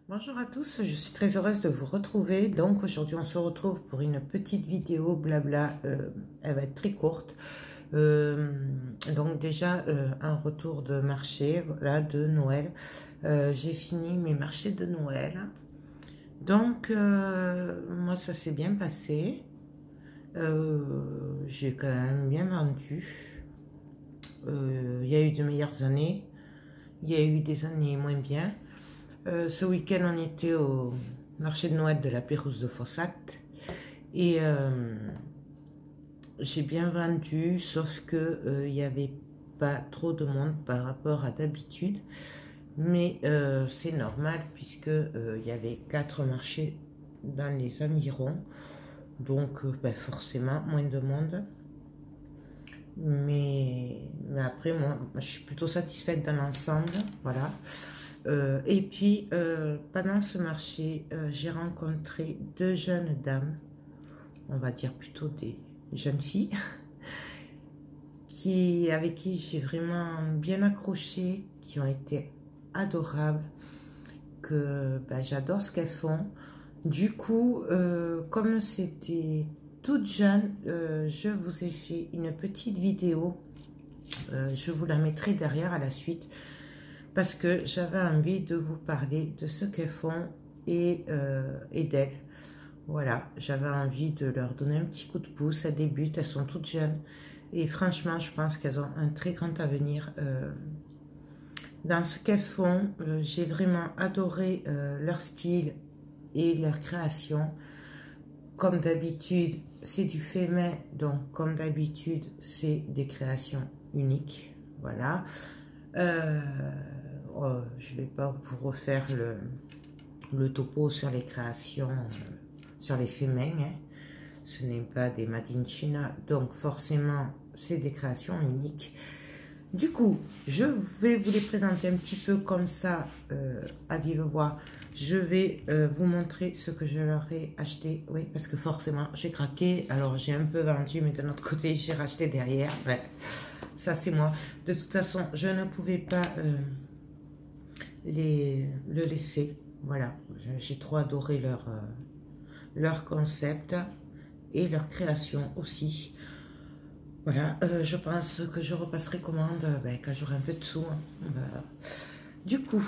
Bonjour à tous, je suis très heureuse de vous retrouver. Donc aujourd'hui on se retrouve pour une petite vidéo blabla, elle va être très courte. Donc déjà un retour de marché, voilà, de Noël. J'ai fini mes marchés de Noël. Donc moi ça s'est bien passé. J'ai quand même bien vendu. Il y a eu de meilleures années, il y a eu des années moins bien. Ce week-end, on était au marché de Noël de la Pérouse de Fossac et j'ai bien vendu, sauf que il n'y avait pas trop de monde par rapport à d'habitude, mais c'est normal puisque il y avait 4 marchés dans les environs, donc ben, forcément moins de monde. Mais après, moi, je suis plutôt satisfaite dans l'ensemble, voilà. Et puis, pendant ce marché, j'ai rencontré 2 jeunes dames, on va dire plutôt des jeunes filles, avec qui j'ai vraiment bien accroché, qui ont été adorables, que ben, j'adore ce qu'elles font. Du coup, comme c'était toutes jeunes, je vous ai fait une petite vidéo, je vous la mettrai derrière à la suite, parce que j'avais envie de vous parler de ce qu'elles font et d'elles. Voilà, j'avais envie de leur donner un petit coup de pouce. Elles débutent, elles sont toutes jeunes. Et franchement, je pense qu'elles ont un très grand avenir dans ce qu'elles font. J'ai vraiment adoré leur style et leur création. Comme d'habitude, c'est du fait main. Donc, comme d'habitude, c'est des créations uniques. Voilà. Je ne vais pas vous refaire le topo sur les créations, sur les faits main, hein. Ce n'est pas des Made in China, donc forcément c'est des créations uniques. Du coup, je vais vous les présenter un petit peu comme ça, à vive voix. Je vais vous montrer ce que je leur ai acheté, oui, parce que forcément j'ai craqué, alors j'ai un peu vendu, mais d'un autre côté j'ai racheté derrière, ouais. Ça c'est moi. De toute façon, je ne pouvais pas le laisser. Voilà, j'ai trop adoré leur concept et leur création aussi. Voilà, je pense que je repasserai commande ben, quand j'aurai un peu de sous. Hein. Voilà. Du coup,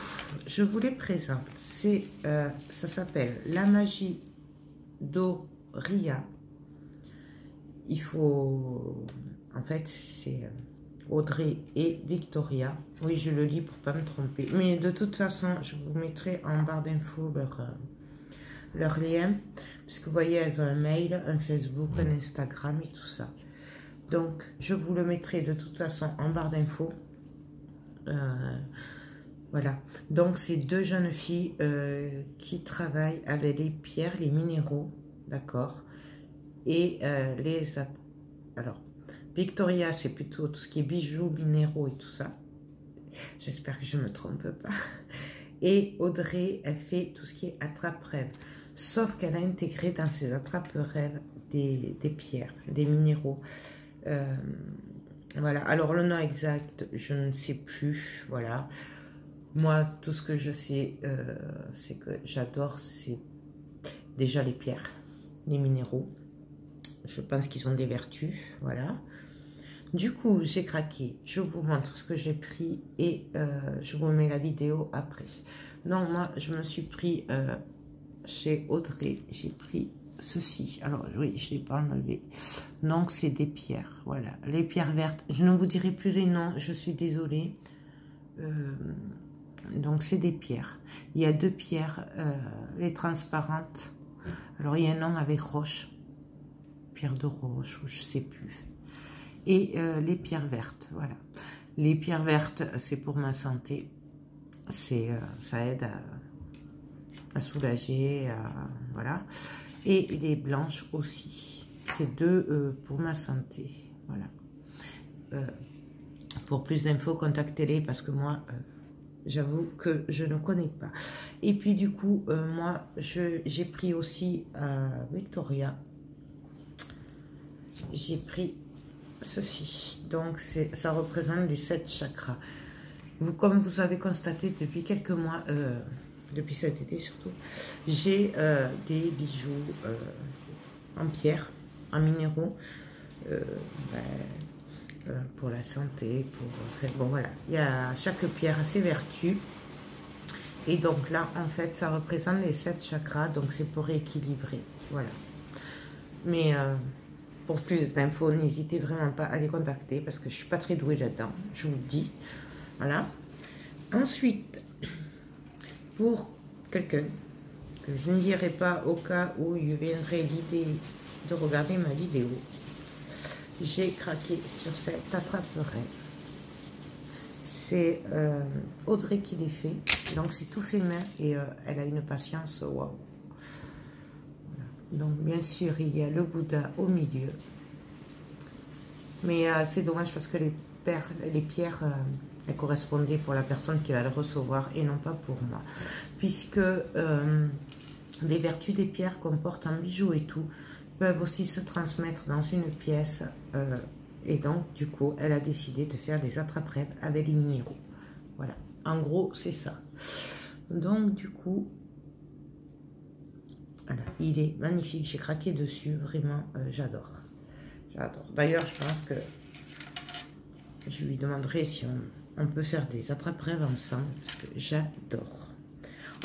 je vous les présente. Ça s'appelle La Magie d'Oria. Il faut... En fait, c'est... Audrey et Victoria. Oui, je le lis pour pas me tromper. Mais de toute façon, je vous mettrai en barre d'infos leur lien. Parce que vous voyez, elles ont un mail, un Facebook, un Instagram et tout ça. Donc, je vous le mettrai de toute façon en barre d'infos. Voilà. Donc, c'est 2 jeunes filles qui travaillent avec les pierres, les minéraux. D'accord. Et alors, Victoria, c'est plutôt tout ce qui est bijoux, minéraux et tout ça. J'espère que je ne me trompe pas. Et Audrey, elle fait tout ce qui est attrape-rêve. Sauf qu'elle a intégré dans ses attrape-rêves des pierres, des minéraux. Voilà. Alors, le nom exact, je ne sais plus. Voilà. Moi, tout ce que je sais, c'est que j'adore, c'est déjà les pierres, les minéraux. Je pense qu'ils ont des vertus. Voilà. Du coup, j'ai craqué. Je vous montre ce que j'ai pris et je vous mets la vidéo après. Donc, moi, je me suis pris chez Audrey. J'ai pris ceci. Alors, oui, je ne l'ai pas enlevé. Donc, c'est des pierres. Voilà. Les pierres vertes. Je ne vous dirai plus les noms. Je suis désolée. Donc, c'est des pierres. Il y a 2 pierres. Les transparentes. Alors, il y a un nom avec roche. Pierre de roche ou je ne sais plus. Et les pierres vertes, voilà. Les pierres vertes, c'est pour ma santé. Ça aide à soulager, voilà. Et les blanches aussi. C'est deux pour ma santé. Voilà. Pour plus d'infos, contactez-les parce que moi, j'avoue que je ne connais pas. Et puis du coup, moi, j'ai pris aussi à Victoria. J'ai pris ceci. Donc, ça représente les 7 chakras. Comme vous avez constaté depuis quelques mois, depuis cet été surtout, j'ai des bijoux en pierre, en minéraux, pour la santé, bon voilà, il y a chaque pierre a ses vertus. Et donc là, en fait, ça représente les 7 chakras, donc c'est pour équilibrer, voilà. Mais pour plus d'infos, n'hésitez vraiment pas à les contacter parce que je suis pas très douée là-dedans, je vous le dis. Voilà. Ensuite, pour quelqu'un que je ne dirai pas au cas où il viendrait l'idée de regarder ma vidéo, j'ai craqué sur cette attrape-raie. C'est Audrey qui l'a fait, donc c'est tout fait main et elle a une patience, waouh. Voilà. Donc bien sûr, il y a le Bouddha au milieu. Mais c'est dommage parce que les pierres, elles correspondaient pour la personne qui va le recevoir et non pas pour moi. Puisque les vertus des pierres qu'on porte en bijoux et tout peuvent aussi se transmettre dans une pièce. Et donc, du coup, elle a décidé de faire des attrape-rêves avec les minéraux. Voilà. En gros, c'est ça. Donc, du coup, voilà, il est magnifique. J'ai craqué dessus. Vraiment, j'adore. J'adore. D'ailleurs, je pense que je lui demanderai si on peut faire des attrape-rêves ensemble. Parce que j'adore.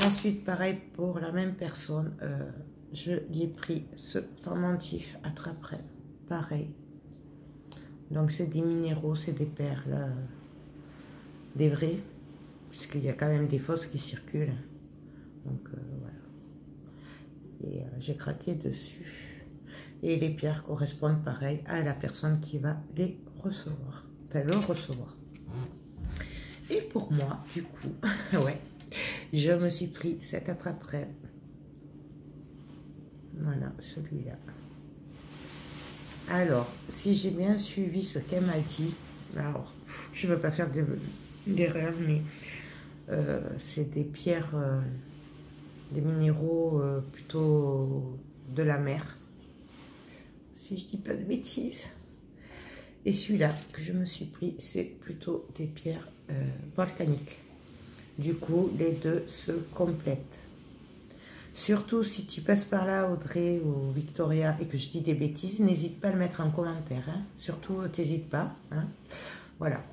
Ensuite, pareil, pour la même personne, je lui ai pris ce pendentif attrape-rêve. Pareil. Donc, c'est des minéraux, c'est des perles, des vrais. Puisqu'il y a quand même des fausses qui circulent. Donc, voilà. Et j'ai craqué dessus. Et les pierres correspondent pareil à la personne qui va les recevoir. Enfin, le recevoir. Et pour moi, du coup, ouais, je me suis pris cet attrape-rêve. Voilà, celui-là. Alors, si j'ai bien suivi ce qu'elle m'a dit, alors, je ne veux pas faire d'erreur, mais c'est des pierres, des minéraux plutôt de la mer, si je dis pas de bêtises. Et celui-là que je me suis pris, c'est plutôt des pierres volcaniques. Du coup, les deux se complètent. Surtout si tu passes par là, Audrey ou Victoria, et que je dis des bêtises, n'hésite pas à le mettre en commentaire. Hein. Surtout, t'hésites pas. Hein. Voilà.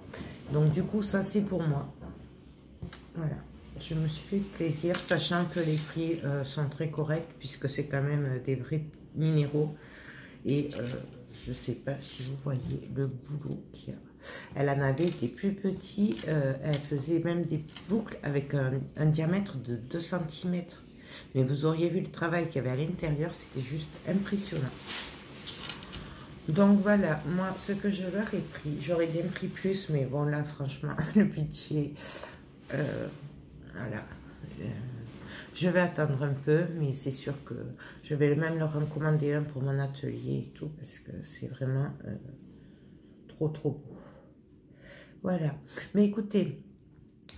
Donc, du coup, ça, c'est pour moi. Voilà. Je me suis fait plaisir, sachant que les prix sont très corrects, puisque c'est quand même des vrais minéraux. Et je ne sais pas si vous voyez le boulot qu'il y a. Elle en avait des plus petits. Elle faisait même des boucles avec un diamètre de 2 cm. Mais vous auriez vu le travail qu'il y avait à l'intérieur, c'était juste impressionnant. Donc voilà, moi, ce que je leur ai pris, j'aurais bien pris plus, mais bon, là, franchement, le budget, voilà. Je vais attendre un peu, mais c'est sûr que je vais même leur en commander un pour mon atelier et tout, parce que c'est vraiment trop, trop beau. Voilà. Mais écoutez,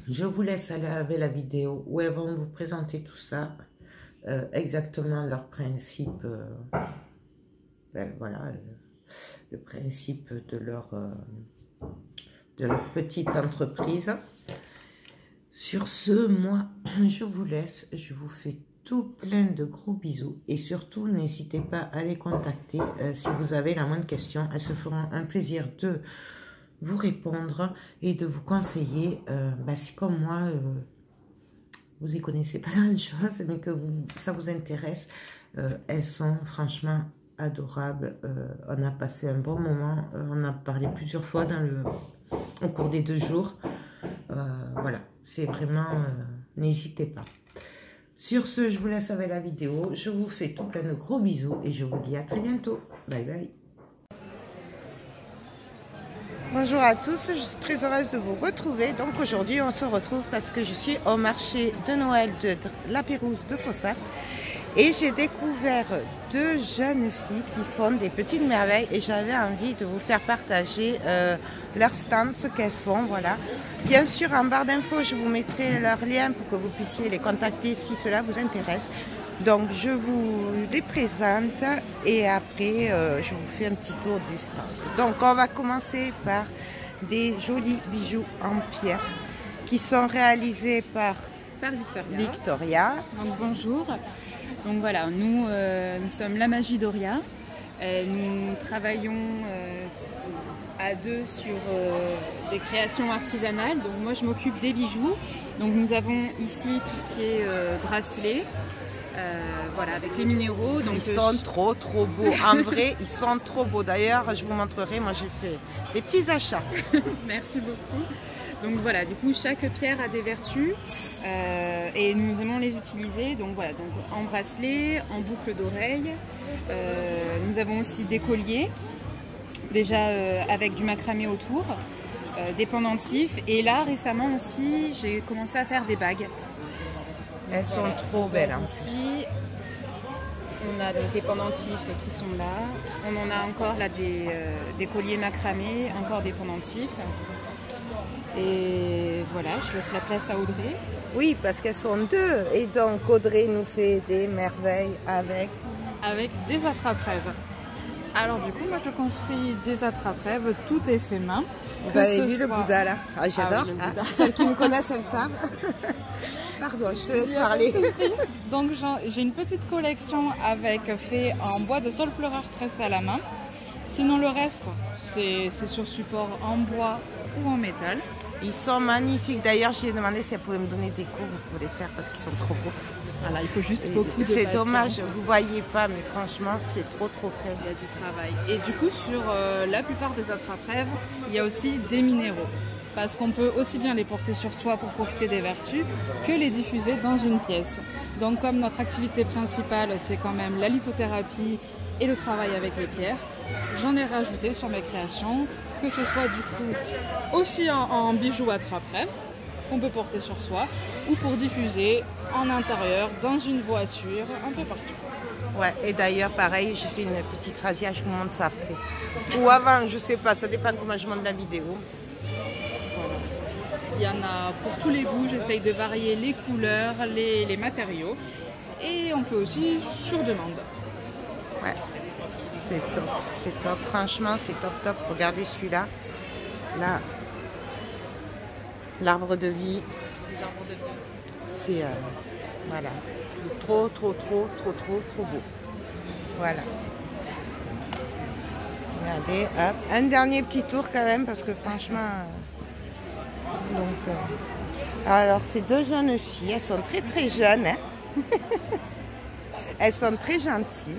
je vous laisse aller avec la vidéo où elles vont vous présenter tout ça. Exactement leur principe, ben voilà, le principe de leur petite entreprise. Sur ce, moi, je vous laisse, je vous fais tout plein de gros bisous et surtout, n'hésitez pas à les contacter si vous avez la moindre question. Elles se feront un plaisir de vous répondre et de vous conseiller. Ben, si comme moi, vous n'y connaissez pas grand-chose, mais que ça vous intéresse, elles sont franchement adorables. On a passé un bon moment, on a parlé plusieurs fois au cours des 2 jours. Voilà, c'est vraiment, n'hésitez pas. Sur ce, je vous laisse avec la vidéo. Je vous fais tout plein de gros bisous et je vous dis à très bientôt. Bye bye. Bonjour à tous, je suis très heureuse de vous retrouver. Donc aujourd'hui on se retrouve parce que je suis au marché de Noël de la Pérouse de Fossat et j'ai découvert deux jeunes filles qui font des petites merveilles et j'avais envie de vous faire partager leur stand, ce qu'elles font. Voilà. Bien sûr en barre d'infos je vous mettrai leur lien pour que vous puissiez les contacter si cela vous intéresse. Donc je vous les présente et après je vous fais un petit tour du stand. Donc on va commencer par des jolis bijoux en pierre qui sont réalisés par Victoria. Donc bonjour. Donc voilà, nous sommes La Magie Doria. Nous travaillons à deux sur des créations artisanales. Donc moi je m'occupe des bijoux. Donc nous avons ici tout ce qui est bracelet. Voilà, avec les minéraux. Donc ils sont trop beaux. En vrai, ils sont trop beaux. D'ailleurs, je vous montrerai. Moi, j'ai fait des petits achats. Merci beaucoup. Donc voilà, du coup, chaque pierre a des vertus et nous aimons les utiliser. Donc voilà, donc en bracelet, en boucle d'oreille. Nous avons aussi des colliers, déjà avec du macramé autour, des pendentifs. Et là, récemment aussi, j'ai commencé à faire des bagues. Elles sont trop belles. Hein. Ici, on a donc des pendentifs qui sont là. On en a encore là des colliers macramés, encore des pendentifs. Et voilà, je laisse la place à Audrey. Oui, parce qu'elles sont deux. Et donc Audrey nous fait des merveilles avec des attrape-rêves. Alors du coup, moi je construis des attrape-rêves, tout est fait main. Vous avez vu le Bouddha là? Ah, j'adore. Ah, oui, celles qui me connaissent, elles savent. Pardon, je te laisse parler. Donc j'ai une petite collection fait en bois de saule pleureur tressé à la main. Sinon le reste, c'est sur support en bois ou en métal. Ils sont magnifiques. D'ailleurs, je lui ai demandé si elle pouvait me donner des cours pour les faire parce qu'ils sont trop beaux. Voilà, il faut juste beaucoup de patience. C'est dommage, vous ne voyez pas, mais franchement, c'est trop fait. Il y a du travail. Et du coup, sur la plupart des attrape-rêves, il y a aussi des minéraux. Parce qu'on peut aussi bien les porter sur soi pour profiter des vertus que les diffuser dans une pièce. Donc comme notre activité principale, c'est quand même la lithothérapie et le travail avec les pierres, j'en ai rajouté sur mes créations, que ce soit du coup aussi en bijoux attrape-rêve, qu'on peut porter sur soi, ou pour diffuser en intérieur, dans une voiture, un peu partout. Ouais, et d'ailleurs, pareil, j'ai fait une petite razzia, je vous montre ça après. Ou avant, je sais pas, ça dépend comment je monte la vidéo. Voilà. Il y en a pour tous les goûts, j'essaye de varier les couleurs, les matériaux. Et on fait aussi sur demande. Ouais, c'est top, franchement, c'est top. Regardez celui-là. Là, l'arbre de vie. Les arbres de vie. C'est voilà, trop beau. Voilà. Regardez, hop, un dernier petit tour quand même parce que franchement. Donc, alors ces deux jeunes filles, elles sont très jeunes. Hein. Elles sont très gentilles.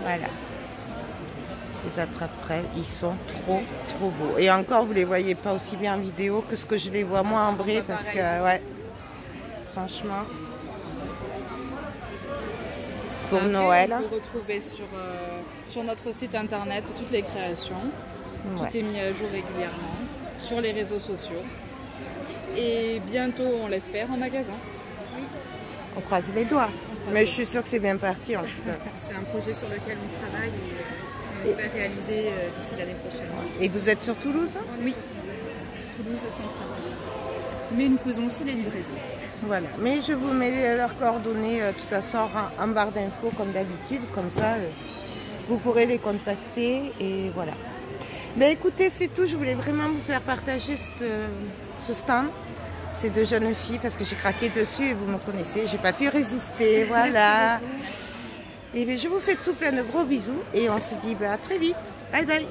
Voilà. Les attrape-rêves, ils sont trop beaux. Et encore, vous les voyez pas aussi bien en vidéo que ce que je les vois moi en vrai parce que ouais. Franchement, pour après, Noël. On peut retrouver sur notre site internet toutes les créations. Ouais. Tout est mis à jour régulièrement sur les réseaux sociaux. Et bientôt, on l'espère, en magasin. Oui. On croise les doigts. Mais je suis sûre que c'est bien parti en tout cas. C'est un projet sur lequel on travaille et on espère réaliser d'ici l'année prochaine. Et vous êtes sur Toulouse? Oui, Toulouse, centre-ville. Mais nous faisons aussi les livraisons. Voilà, mais je vous mets leurs coordonnées de toute façon en barre d'infos comme d'habitude, comme ça vous pourrez les contacter et voilà. Mais écoutez, c'est tout, je voulais vraiment vous faire partager ce stand, ces deux jeunes filles parce que j'ai craqué dessus et vous me connaissez, j'ai pas pu résister, voilà. Et bien je vous fais tout plein de gros bisous et on se dit à très vite, bye bye.